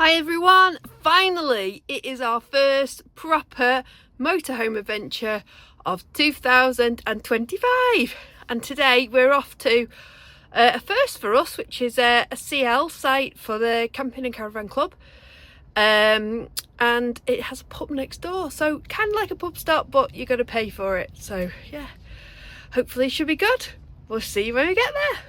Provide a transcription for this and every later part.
Hi everyone, finally it is our first proper motorhome adventure of 2025 and today we're off to a first for us, which is a CL site for the Camping and Caravan Club, and it has a pub next door, so kind of like a pub stop, but you're going to pay for it. So yeah, hopefully it should be good. We'll see you when we get there.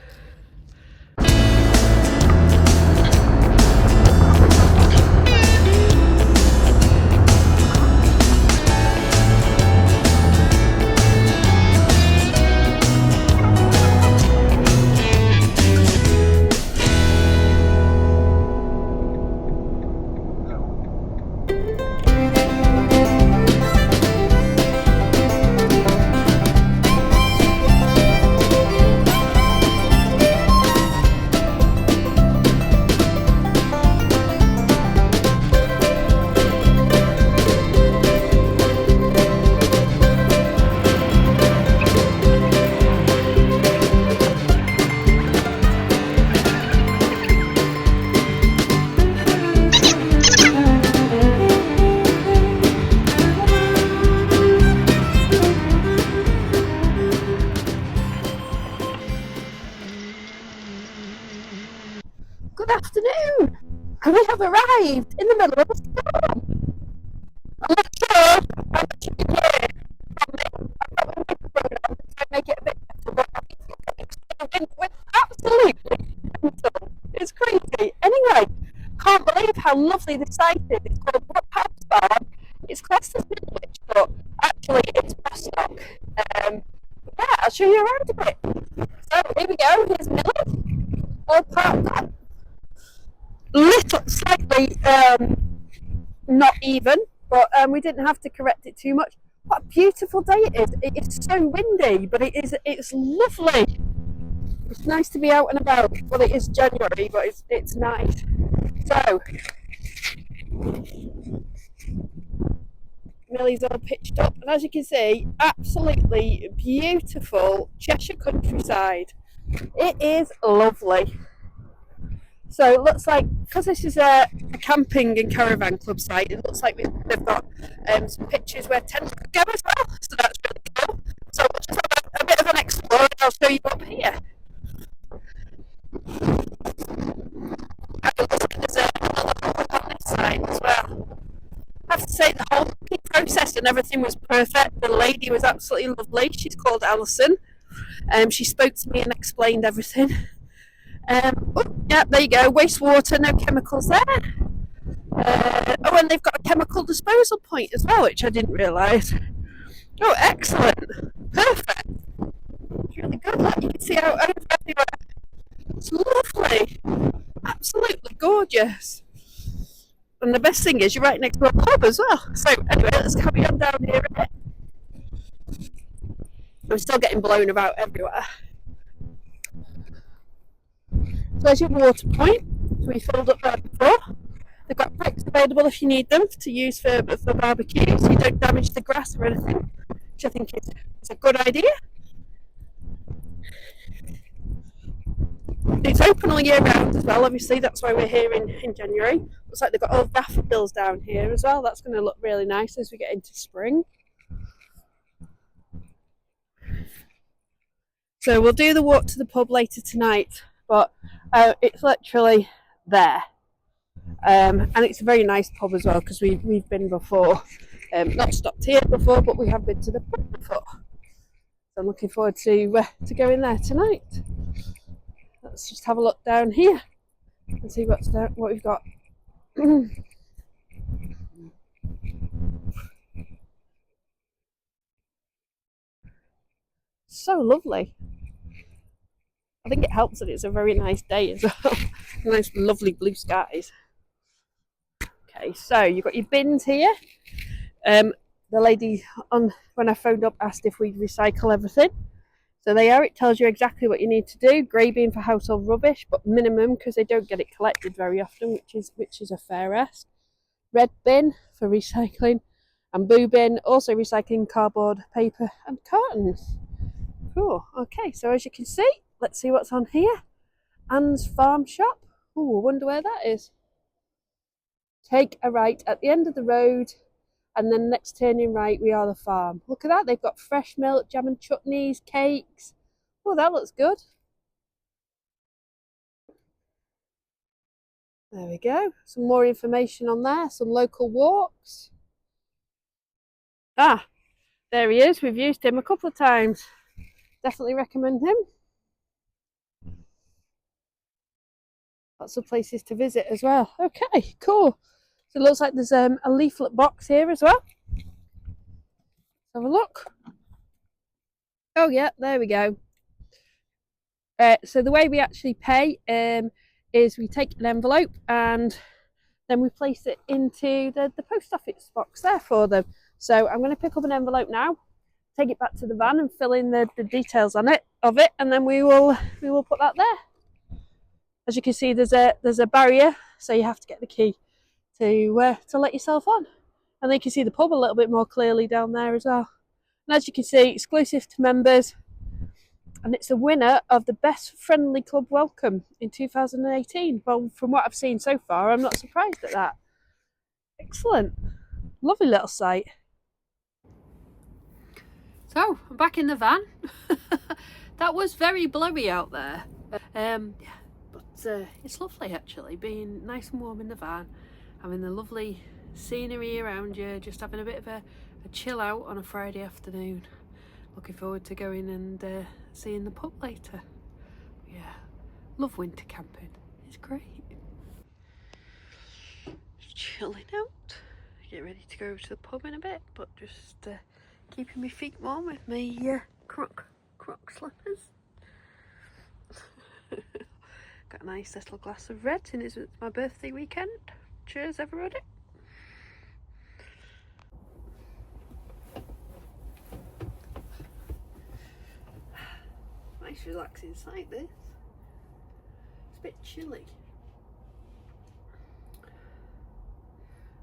Good afternoon, and we have arrived in the middle of a storm. I'm not sure how much you can hear from me. I've got my microphone on to try and make it a bit better, but I think it's getting with absolutely mental. It's crazy. Anyway, can't believe how lovely this site is. It's called Brook House Farm. It's classed as Midwich, but actually it's Bostock. Yeah, I'll show you around a bit. So here we go. Here's Millie, all parked up. Little slightly not even, but we didn't have to correct it too much. What a beautiful day it is. It is so windy, but it's lovely. It's nice to be out and about. Well, it is January, but it's nice. So Millie's all pitched up, and as you can see, absolutely beautiful Cheshire countryside. It is lovely. So it looks like, because this is a camping and caravan club site, it looks like they've got some pictures where tents could go as well. So that's really cool. So we'll just have a bit of an explore and I'll show you up here. Have a look, there's another pub on this side as well. I have to say the whole process and everything was perfect. The lady was absolutely lovely. She's called Alison. She spoke to me and explained everything. Oh, yeah, there you go. Wastewater, no chemicals there. Oh, and they've got a chemical disposal point as well, which I didn't realise. Oh, excellent. Perfect. It's really good. Look, you can see out over everywhere. It's lovely. Absolutely gorgeous. And the best thing is you're right next to a pub as well. So anyway, let's carry on down here a bit. I'm still getting blown about everywhere. So there's your water point. We filled up there before. They've got bricks available if you need them to use for barbecue, so you don't damage the grass or anything, which I think is a good idea. It's open all year round as well, obviously, that's why we're here in January. Looks like they've got all daffodils down here as well. That's going to look really nice as we get into spring. So we'll do the walk to the pub later tonight, but it's literally there. And it's a very nice pub as well, because we've been before. Not stopped here before, but we have been to the pub before. So I'm looking forward to going there tonight. Let's just have a look down here and see what we've got. So lovely. I think it helps that it's a very nice day as well. Nice lovely blue skies. Okay, so you've got your bins here. The lady when I phoned up asked if we'd recycle everything. So they are. It tells you exactly what you need to do. Grey bin for household rubbish, but minimum, because they don't get it collected very often, which is a fair ask. Red bin for recycling, and blue bin also recycling cardboard, paper, and cartons. Cool. Okay, so as you can see, let's see what's on here. Anne's Farm Shop. Oh, I wonder where that is. take a right at the end of the road, and then next turning right, we are the farm. Look at that, they've got fresh milk, jam and chutneys, cakes. Oh, that looks good. There we go. Some more information on there, some local walks. Ah, there he is. We've used him a couple of times. Definitely recommend him. Lots of places to visit as well. Okay, cool. So it looks like there's a leaflet box here as well. Let's have a look. Oh yeah, there we go. So the way we actually pay is we take an envelope and then we place it into the post office box there for them. So I'm going to pick up an envelope now, take it back to the van and fill in the details on it and then we will put that there. As you can see, there's a barrier, so you have to get the key to let yourself on. And then you can see the pub a little bit more clearly down there as well. And as you can see, exclusive to members, and it's the winner of the Best Friendly Club Welcome in 2018. Well, from what I've seen so far, I'm not surprised at that. Excellent. Lovely little site. So, I'm back in the van. That was very blowy out there. But it's lovely actually, being nice and warm in the van, having the lovely scenery around you, just having a bit of a chill out on a Friday afternoon. Looking forward to going and seeing the pub later. Yeah, love winter camping, it's great. Chilling out, get ready to go to the pub in a bit, but just keeping my feet warm with my croc slippers. Got a nice little glass of red, and it's my birthday weekend. Cheers everybody. Nice relaxing sight this. It's a bit chilly,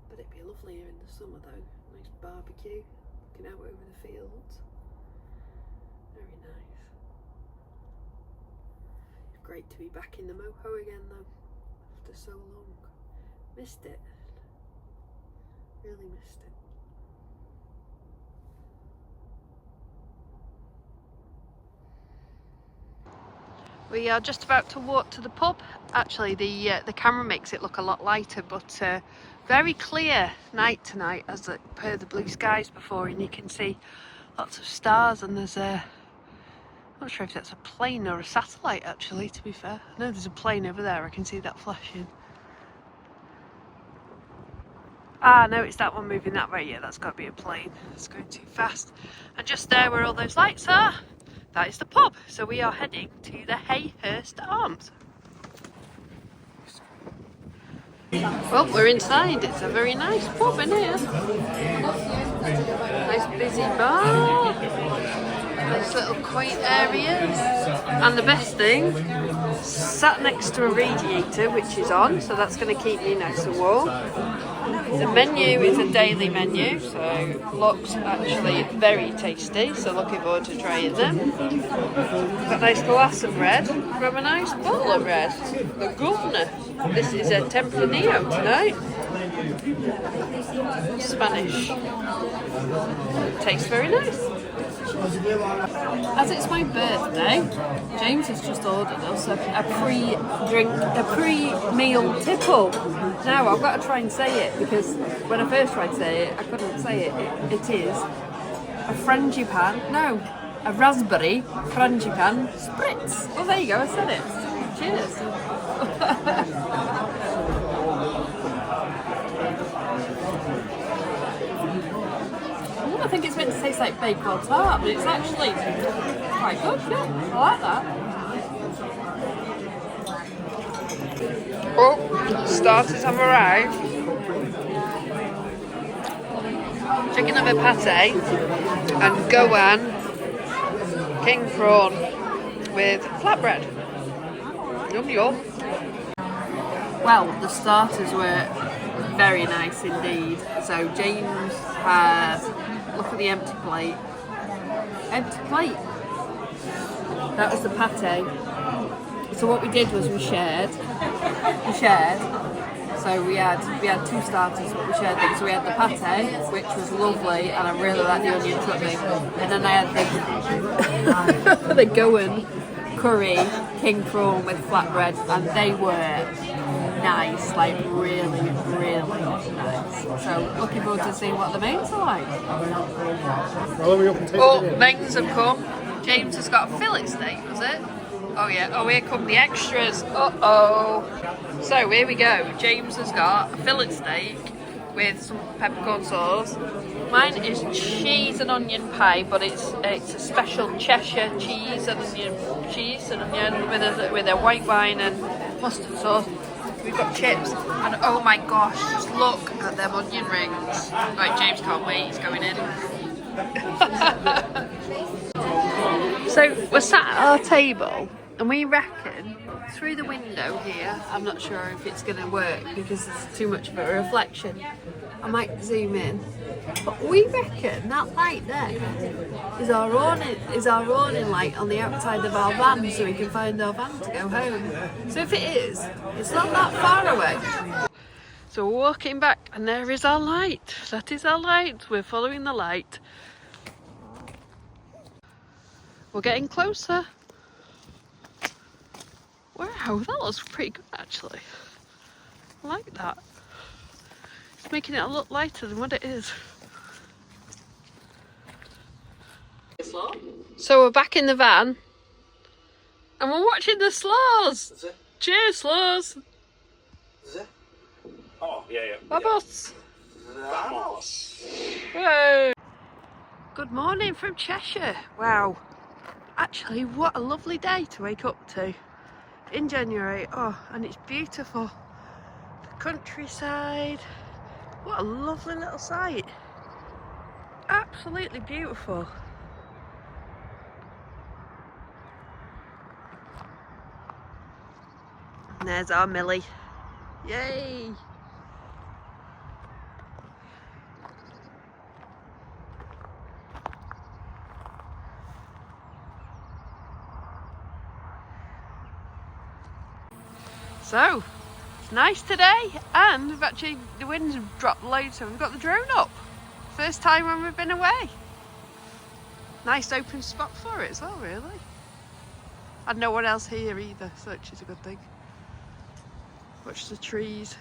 but it'd be lovely here in the summer though. Nice barbecue, looking out over the fields. Very nice. It's great to be back in the moho again though, after so long. Missed it. Really missed it. We are just about to walk to the pub. Actually, the camera makes it look a lot lighter, but very clear night tonight, as per the blue skies before, and you can see lots of stars. And there's I'm not sure if that's a plane or a satellite. Actually, to be fair, I know there's a plane over there. I can see that flashing. Ah, no, it's that one moving that way. Yeah, that's got to be a plane. It's going too fast. And just there, where all those lights are, that is the pub. So we are heading to the Hayhurst Arms. Well, we're inside. It's a very nice pub in here. Nice busy bar. Nice little quaint areas. And the best thing, sat next to a radiator which is on, so that's going to keep me nice and warm. The menu is a daily menu, so looks actually very tasty, so looking forward to trying them. Got a nice glass of red from a nice bottle of red. The governor. This is a Tempranillo tonight. Spanish. Tastes very nice. As it's my birthday, James has just ordered us a pre-meal tipple. Now I've got to try and say it, because when I first tried to say it, I couldn't say it. It is a frangipane, no, a raspberry frangipane spritz. Well, there you go, I said it. Cheers. I think it's meant to taste like Bakewell tart, but it's actually quite good. Yeah, I like that. Oh, starters have arrived. Chicken liver pate and goan king prawn with flatbread. Yum yum. Well, the starters were very nice indeed. So James had, look at the empty plate. Empty plate. That was the pate. So what we did was we shared. So So we had two starters, but we shared them. So we had the pate, which was lovely, and I really liked the onion chutney. And then I had the the Goan curry king prawn with flatbread, and they were nice, like really, really nice. So looking forward to seeing what the mains are like. Oh, mains have come. James has got a fillet steak, was it? Oh yeah, oh here come the extras. Uh-oh. So here we go. James has got a fillet steak with some peppercorn sauce. Mine is cheese and onion pie, but it's a special Cheshire cheese and onion with a white wine and mustard sauce. We've got chips, and oh my gosh, just look at them onion rings. Right, James can't wait, he's going in. So we're sat at our table, and we reckon through the window here, I'm not sure if it's going to work because it's too much of a reflection. I might zoom in, but we reckon that light there is our awning light on the outside of our van, so we can find our van to go home. So if it is, it's not that far away. So we're walking back, and there is our light. That is our light. We're following the light. We're getting closer. Wow, that looks pretty good actually. I like that. It's making it a lot lighter than what it is. So we're back in the van and we're watching the slows. Is it? Cheers, slows. Is it? Oh, yeah. Vamos. Vamos. Whoa. Good morning from Cheshire. Wow. Actually, what a lovely day to wake up to in January. Oh, and it's beautiful. The countryside. What a lovely little sight. Absolutely beautiful. And there's our Millie. Yay! So, it's nice today, and we've actually, the wind's dropped loads, so we've got the drone up. First time when we've been away. Nice open spot for it as well, really. And no one else here either, so which is a good thing. Watch the trees.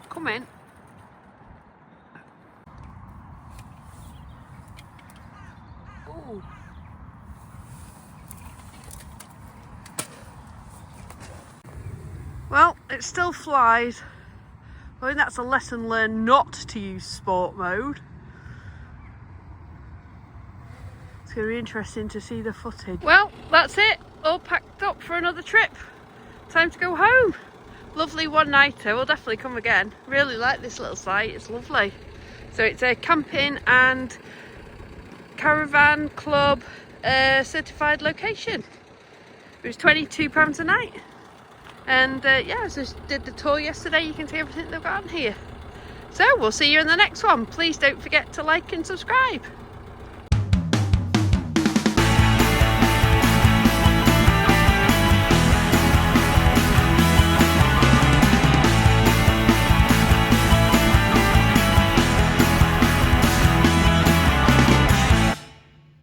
Come in. Well, it still flies. I think that's a lesson learned not to use sport mode. It's going to be interesting to see the footage. Well, that's it. All packed up for another trip. Time to go home. Lovely one-nighter. We'll definitely come again. Really like this little site. It's lovely. So it's a camping and caravan club certified location. It was £22 a night. And yeah, I just did the tour yesterday. You can see everything they've got on here. So we'll see you in the next one. Please don't forget to like and subscribe.